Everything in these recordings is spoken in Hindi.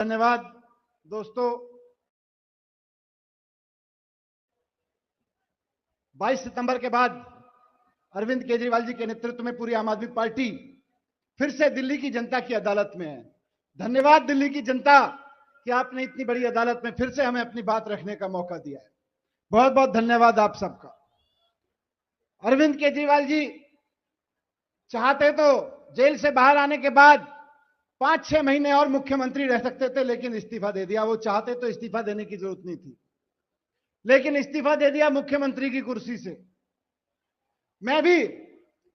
धन्यवाद दोस्तों। 22 सितंबर के बाद अरविंद केजरीवाल जी के नेतृत्व में पूरी आम आदमी पार्टी फिर से दिल्ली की जनता की अदालत में है। धन्यवाद दिल्ली की जनता कि आपने इतनी बड़ी अदालत में फिर से हमें अपनी बात रखने का मौका दिया है। बहुत बहुत धन्यवाद आप सबका। अरविंद केजरीवाल जी चाहते तो जेल से बाहर आने के बाद 5-6 महीने और मुख्यमंत्री रह सकते थे, लेकिन इस्तीफा दे दिया। वो चाहते तो इस्तीफा देने की जरूरत नहीं थी, लेकिन इस्तीफा दे दिया मुख्यमंत्री की कुर्सी से। मैं भी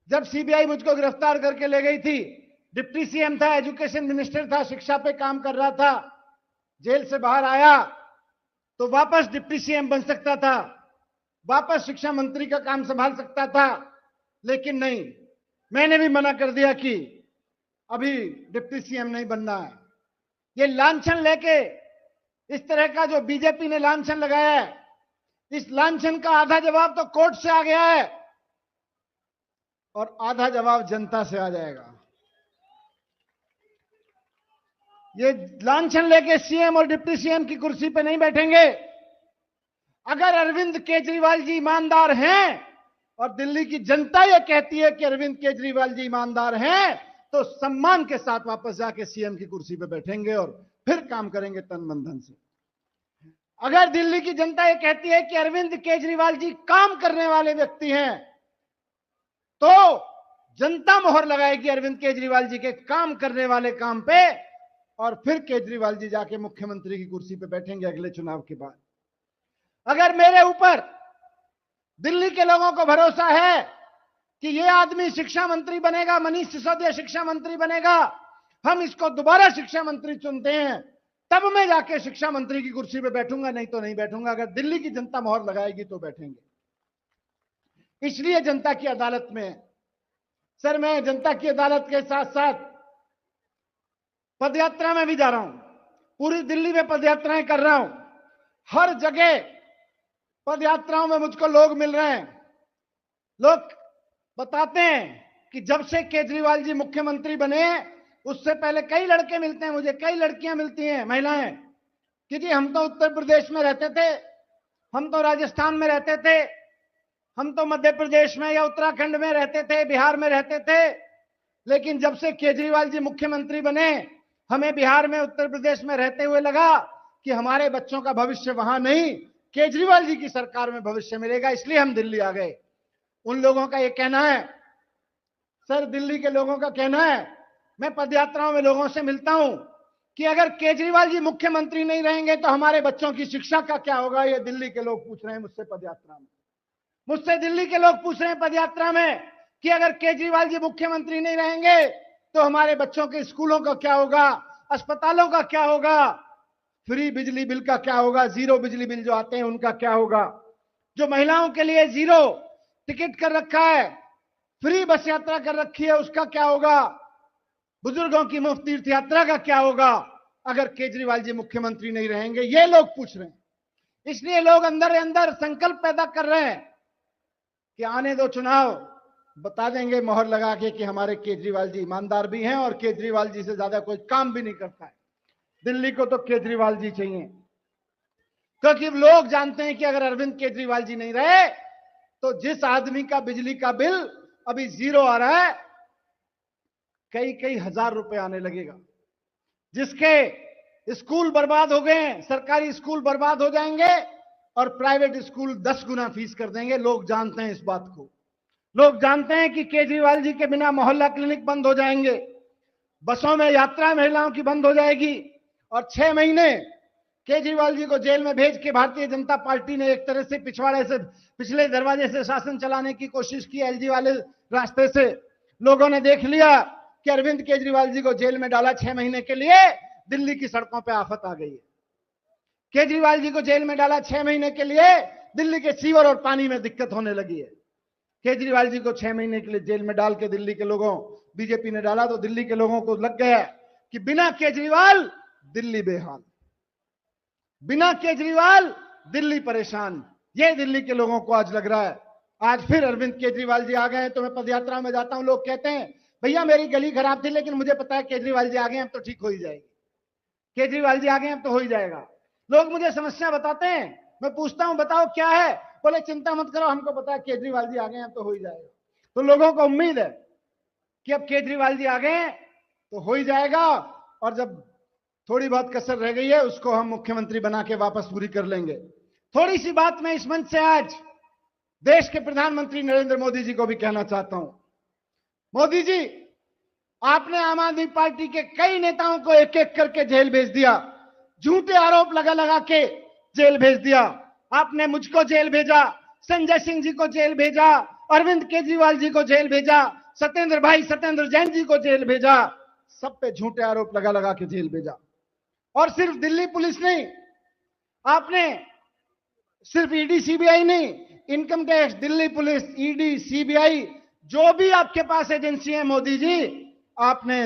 जब सीबीआई मुझको गिरफ्तार करके ले गई थी, डिप्टी सीएम था, एजुकेशन मिनिस्टर था, शिक्षा पे काम कर रहा था, जेल से बाहर आया तो वापस डिप्टी सीएम बन सकता था, वापस शिक्षा मंत्री का काम संभाल सकता था, लेकिन नहीं, मैंने भी मना कर दिया कि अभी डिप्टी सीएम नहीं बनना है। ये लांछन लेके इस तरह का जो बीजेपी ने लांछन लगाया है, इस लांछन का आधा जवाब तो कोर्ट से आ गया है और आधा जवाब जनता से आ जाएगा। ये लांछन लेके सीएम और डिप्टी सीएम की कुर्सी पे नहीं बैठेंगे। अगर अरविंद केजरीवाल जी ईमानदार हैं और दिल्ली की जनता ये कहती है कि अरविंद केजरीवाल जी ईमानदार हैं, तो सम्मान के साथ वापस जाके सीएम की कुर्सी पे बैठेंगे और फिर काम करेंगे तन मन धन से। अगर दिल्ली की जनता ये कहती है कि अरविंद केजरीवाल जी काम करने वाले व्यक्ति हैं, तो जनता मोहर लगाएगी अरविंद केजरीवाल जी के काम करने वाले काम पे, और फिर केजरीवाल जी जाके मुख्यमंत्री की कुर्सी पे बैठेंगे अगले चुनाव के बाद। अगर मेरे ऊपर दिल्ली के लोगों को भरोसा है कि ये आदमी शिक्षा मंत्री बनेगा, मनीष सिसोदिया शिक्षा मंत्री बनेगा, हम इसको दोबारा शिक्षा मंत्री चुनते हैं, तब मैं जाके शिक्षा मंत्री की कुर्सी पे बैठूंगा, नहीं तो नहीं बैठूंगा। अगर दिल्ली की जनता मोहर लगाएगी तो बैठेंगे। इसलिए जनता की अदालत में सर, मैं जनता की अदालत के साथ साथ पदयात्रा में भी जा रहा हूं, पूरी दिल्ली में पदयात्राएं कर रहा हूं। हर जगह पदयात्राओं में मुझको लोग मिल रहे हैं। लोग बताते हैं कि जब से केजरीवाल जी मुख्यमंत्री बने, उससे पहले कई लड़के मिलते हैं मुझे, कई लड़कियां मिलती हैं, महिलाएं, कि जी हम तो उत्तर प्रदेश में रहते थे, हम तो राजस्थान में रहते थे, हम तो मध्य प्रदेश में या उत्तराखंड में रहते थे, बिहार में रहते थे, लेकिन जब से केजरीवाल जी मुख्यमंत्री बने, हमें बिहार में, उत्तर प्रदेश में रहते हुए लगा कि हमारे बच्चों का भविष्य वहां नहीं, केजरीवाल जी की सरकार में भविष्य मिलेगा, इसलिए हम दिल्ली आ गए। उन लोगों का ये कहना है, सर दिल्ली के लोगों का कहना है, मैं पदयात्राओं में लोगों से मिलता हूं कि अगर केजरीवाल जी मुख्यमंत्री नहीं रहेंगे तो हमारे बच्चों की शिक्षा का क्या होगा। ये दिल्ली के लोग पूछ रहे हैं मुझसे पदयात्रा में, मुझसे दिल्ली के लोग पूछ रहे हैं पदयात्रा में कि अगर केजरीवाल जी मुख्यमंत्री नहीं रहेंगे तो हमारे बच्चों के स्कूलों का क्या होगा, अस्पतालों का क्या होगा, फ्री बिजली बिल का क्या होगा, जीरो बिजली बिल जो आते हैं उनका क्या होगा, जो महिलाओं के लिए जीरो टिकट कर रखा है, फ्री बस यात्रा कर रखी है, उसका क्या होगा, बुजुर्गों की मुफ्त तीर्थ यात्रा का क्या होगा अगर केजरीवाल जी मुख्यमंत्री नहीं रहेंगे। ये लोग पूछ रहे हैं। इसलिए लोग अंदर अंदर संकल्प पैदा कर रहे हैं कि आने दो चुनाव, बता देंगे मोहर लगा के कि हमारे केजरीवाल जी ईमानदार भी हैं और केजरीवाल जी से ज्यादा कोई काम भी नहीं करता है। दिल्ली को तो केजरीवाल जी चाहिए, क्योंकि लोग जानते हैं कि अगर अरविंद केजरीवाल जी नहीं रहे तो जिस आदमी का बिजली का बिल अभी जीरो आ रहा है, कई कई हजार रुपए आने लगेगा, जिसके स्कूल बर्बाद हो गए, सरकारी स्कूल बर्बाद हो जाएंगे और प्राइवेट स्कूल 10 गुना फीस कर देंगे। लोग जानते हैं इस बात को। लोग जानते हैं कि केजरीवाल जी के बिना मोहल्ला क्लिनिक बंद हो जाएंगे, बसों में यात्रा महिलाओं की बंद हो जाएगी, और 6 महीने केजरीवाल जी को जेल में भेज के भारतीय जनता पार्टी ने एक तरह से पिछवाड़े से, पिछले दरवाजे से शासन चलाने की कोशिश की, एलजी वाले रास्ते से। लोगों ने देख लिया कि अरविंद केजरीवाल जी को जेल में डाला 6 महीने के लिए, दिल्ली की सड़कों पर आफत आ गई है। केजरीवाल जी को जेल में डाला 6 महीने के लिए, दिल्ली के सीवर और पानी में दिक्कत होने लगी है। केजरीवाल जी को 6 महीने के लिए जेल में डाल के दिल्ली के लोगों, बीजेपी ने डाला तो दिल्ली के लोगों को लग गया कि बिना केजरीवाल दिल्ली बेहाल, बिना केजरीवाल दिल्ली परेशान। ये दिल्ली के लोगों को आज लग रहा है। आज फिर अरविंद केजरीवाल जी आ गए हैं, तो मैं पदयात्रा में जाता हूं, लोग कहते हैं भैया मेरी गली खराब थी लेकिन मुझे पता है केजरीवाल जी आ गए, अब तो ठीक हो ही जाएगी। केजरीवाल जी आ गए अब तो हो ही जाएगा। लोग मुझे समस्या बताते हैं, मैं पूछता हूं बताओ क्या है, बोले चिंता मत करो हमको पता है केजरीवाल जी आ गए अब तो हो ही जाएगा। तो लोगों को उम्मीद है कि अब केजरीवाल जी आ गए तो हो ही जाएगा, और जब थोड़ी बहुत कसर रह गई है उसको हम मुख्यमंत्री बना के वापस पूरी कर लेंगे। थोड़ी सी बात मैं इस मंच से आज देश के प्रधानमंत्री नरेंद्र मोदी जी को भी कहना चाहता हूं। मोदी जी, आपने आम आदमी पार्टी के कई नेताओं को एक एक करके जेल भेज दिया, झूठे आरोप लगा लगा के जेल भेज दिया। आपने मुझको जेल भेजा, संजय सिंह जी को जेल भेजा, अरविंद केजरीवाल जी को जेल भेजा, सत्येंद्र जैन जी को जेल भेजा, सब पे झूठे आरोप लगा लगा के जेल भेजा। और सिर्फ दिल्ली पुलिस नहीं, आपने सिर्फ ईडी सीबीआई नहीं, income tax, Delhi police, ED CBI, जो भी आपके पास एजेंसी है मोदी जी, आपने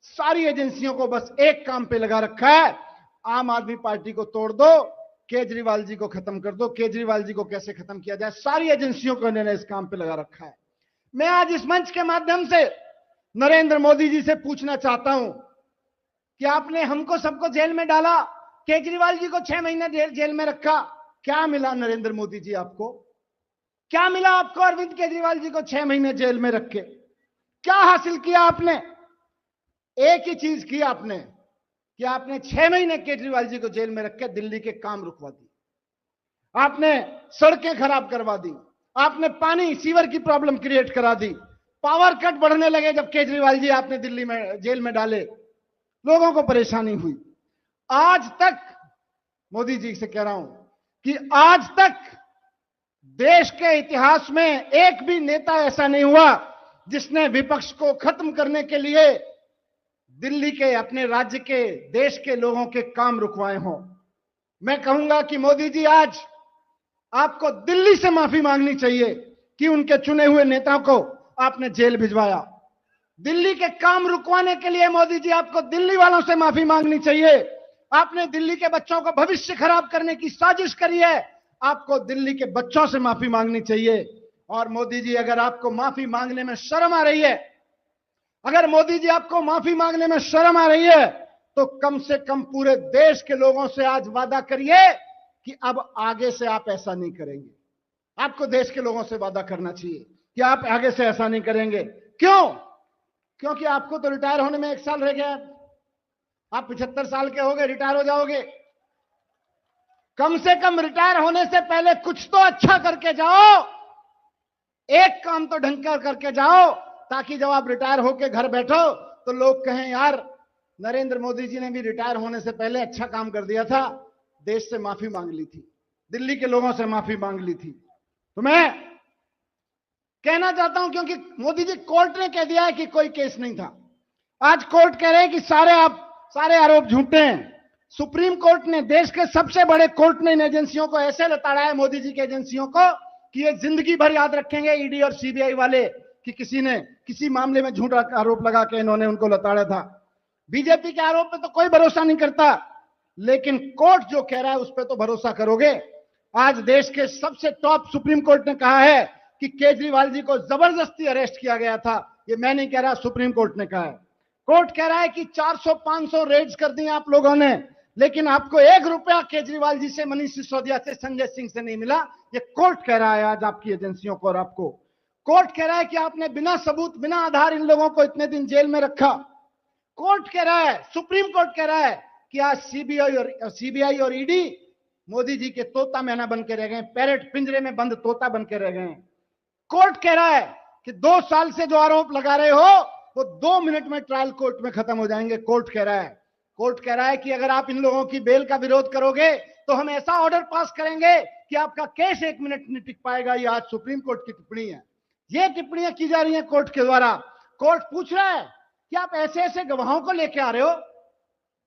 सारी एजेंसियों को बस एक काम पे लगा रखा है, आम आदमी पार्टी को तोड़ दो, केजरीवाल जी को खत्म कर दो। केजरीवाल जी को कैसे खत्म किया जाए, सारी एजेंसियों को इन्होंने इस काम पे लगा रखा है। मैं आज इस मंच के माध्यम से नरेंद्र मोदी जी से पूछना चाहता हूं कि आपने हमको सबको जेल में डाला, केजरीवाल जी को 6 महीने जेल में रखा, क्या मिला नरेंद्र मोदी जी आपको? क्या मिला आपको अरविंद केजरीवाल जी को 6 महीने जेल में रख के? क्या हासिल किया आपने? एक ही चीज की आपने कि आपने 6 महीने केजरीवाल जी को जेल में रख के दिल्ली के काम रुकवा दिए, आपने सड़कें खराब करवा दी, आपने पानी सीवर की प्रॉब्लम क्रिएट करा दी, पावर कट बढ़ने लगे जब केजरीवाल जी आपने दिल्ली में जेल में डाले, लोगों को परेशानी हुई। आज तक मोदी जी से कह रहा हूं कि आज तक देश के इतिहास में एक भी नेता ऐसा नहीं हुआ जिसने विपक्ष को खत्म करने के लिए दिल्ली के, अपने राज्य के, देश के लोगों के काम रुकवाए हों। मैं कहूंगा कि मोदी जी आज आपको दिल्ली से माफी मांगनी चाहिए कि उनके चुने हुए नेताओं को आपने जेल भिजवाया। दिल्ली के काम रुकवाने के लिए मोदी जी आपको दिल्ली वालों से माफी मांगनी चाहिए। आपने दिल्ली के बच्चों का भविष्य खराब करने की साजिश करी है, आपको दिल्ली के बच्चों से माफी मांगनी चाहिए। और मोदी जी, अगर आपको माफी मांगने में शर्म आ रही है, अगर मोदी जी आपको माफी मांगने में शर्म आ रही है, तो कम से कम पूरे देश के लोगों से आज वादा करिए कि अब आगे से आप ऐसा नहीं करेंगे। आपको देश के लोगों से वादा करना चाहिए कि आप आगे से ऐसा नहीं करेंगे। क्यों? क्योंकि आपको तो रिटायर होने में 1 साल रह गया, आप 75 साल के हो गए, रिटायर हो जाओगे। कम से कम रिटायर होने से पहले कुछ तो अच्छा करके जाओ, एक काम तो ढंग कर करके जाओ, ताकि जब आप रिटायर होके घर बैठो तो लोग कहें यार नरेंद्र मोदी जी ने भी रिटायर होने से पहले अच्छा काम कर दिया था, देश से माफी मांग ली थी, दिल्ली के लोगों से माफी मांग ली थी। तो मैं कहना चाहता हूं, क्योंकि मोदी जी, कोर्ट ने कह दिया है कि कोई केस नहीं था। आज कोर्ट कह रहे हैं कि सारे आरोप झूठे हैं। सुप्रीम कोर्ट ने, देश के सबसे बड़े कोर्ट ने इन एजेंसियों को ऐसे लताड़ा है, मोदी जी की एजेंसियों को, कि ये जिंदगी भर याद रखेंगे ईडी और सीबीआई वाले कि किसी ने किसी मामले में झूठा आरोप लगा के इन्होंने उनको लताड़ा था। बीजेपी के आरोप पे तो कोई भरोसा नहीं करता, लेकिन कोर्ट जो कह रहा है उस पर तो भरोसा करोगे। आज देश के सबसे टॉप सुप्रीम कोर्ट ने कहा है कि केजरीवाल जी को जबरदस्ती अरेस्ट किया गया था। ये मैं नहीं कह रहा, सुप्रीम कोर्ट ने कहा है। कोर्ट कह रहा है कि 400-500 रेड्स कर दी आप लोगों ने, लेकिन आपको 1 रुपया केजरीवाल जी से, मनीष सिसोदिया से, संजय सिंह से नहीं मिला। ये कोर्ट कह रहा है आज आपकी एजेंसियों को और आपको। कोर्ट कह रहा है कि आपने बिना सबूत, बिना आधार इन लोगों को इतने दिन जेल में रखा। कोर्ट कह रहा है, सुप्रीम कोर्ट कह रहा है कि आज सीबीआई और ईडी मोदी जी के तोता मैना बन के रह गए, पैरेट, पिंजरे में बंद तोता बन के रह गए। कोर्ट कह रहा है कि 2 साल से जो आरोप लगा रहे हो वो 2 मिनट में ट्रायल कोर्ट में खत्म हो जाएंगे। कोर्ट कह रहा है, कोर्ट कह रहा है कि अगर आप इन लोगों की बेल का विरोध करोगे तो हम ऐसा ऑर्डर पास करेंगे कि आपका केस 1 मिनट नहीं टिक पाएगा। ये आज सुप्रीम कोर्ट की टिप्पणी है, ये टिप्पणियां की जा रही हैं कोर्ट के द्वारा। कोर्ट पूछ रहा है कि आप ऐसे ऐसे गवाहों को लेके आ रहे हो,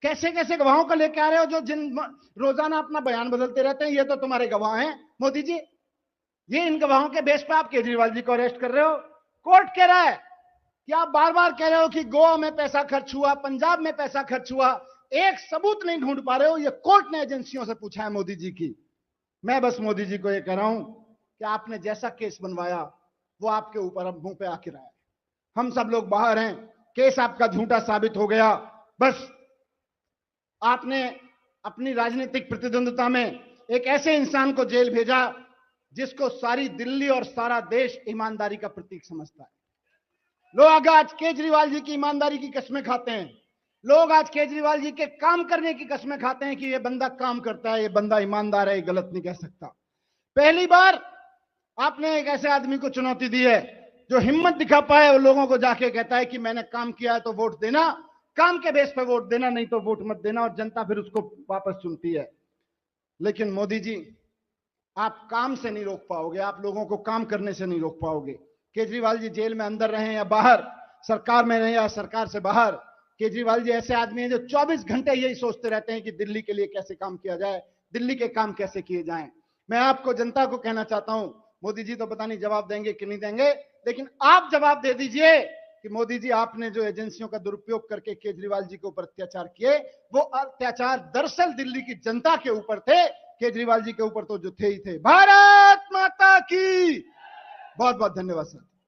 कैसे कैसे गवाहों को लेके आ रहे हो जो जिन रोजाना अपना बयान बदलते रहते हैं, ये तो तुम्हारे गवाह हैं मोदी जी, ये इन गवाहों के बेस पर आप केजरीवाल जी को अरेस्ट कर रहे हो। कोर्ट कह रहा है कि आप बार बार कह रहे हो कि गोवा में पैसा खर्च हुआ, पंजाब में पैसा खर्च हुआ, एक सबूत नहीं ढूंढ पा रहे हो। ये कोर्ट ने एजेंसियों से पूछा है मोदी जी की। मैं बस मोदी जी को ये कह रहा हूं कि आपने जैसा केस बनवाया वो आपके ऊपर अब मुंह पे आके रहा है। हम सब लोग बाहर हैं, केस आपका झूठा साबित हो गया, बस आपने अपनी राजनीतिक प्रतिद्वंद्विता में एक ऐसे इंसान को जेल भेजा जिसको सारी दिल्ली और सारा देश ईमानदारी का प्रतीक समझता है। लोग आज केजरीवाल जी की ईमानदारी की कसमें खाते हैं। लोग आज केजरीवाल जी के काम करने की कसमें खाते हैं कि ये बंदा काम करता है, ये बंदा ईमानदार है, ये गलत नहीं कह सकता। पहली बार आपने एक ऐसे आदमी को चुनौती दी है जो हिम्मत दिखा पाए और लोगों को जाके कहता है कि मैंने काम किया है तो वोट देना, काम के बेस पे वोट देना, नहीं तो वोट मत देना, और जनता फिर उसको वापस चुनती है। लेकिन मोदी जी, आप काम से नहीं रोक पाओगे, आप लोगों को काम करने से नहीं रोक पाओगे। केजरीवाल जी जेल में अंदर रहे या बाहर, सरकार में रहे या सरकार से बाहर, केजरीवाल जी ऐसे आदमी हैं जो 24 घंटे यही सोचते रहते हैं कि दिल्ली के लिए कैसे काम किया जाए, दिल्ली के काम कैसे किए जाएं। मैं आपको, जनता को कहना चाहता हूं, मोदी जी तो पता नहीं जवाब देंगे कि नहीं देंगे, लेकिन आप जवाब दे दीजिए कि मोदी जी, आपने जो एजेंसियों का दुरुपयोग करके केजरीवाल जी के ऊपर अत्याचार किए, वो अत्याचार दरअसल दिल्ली की जनता के ऊपर थे, केजरीवाल जी के ऊपर तो जो थे ही थे। भारत माता की। बहुत बहुत धन्यवाद सर।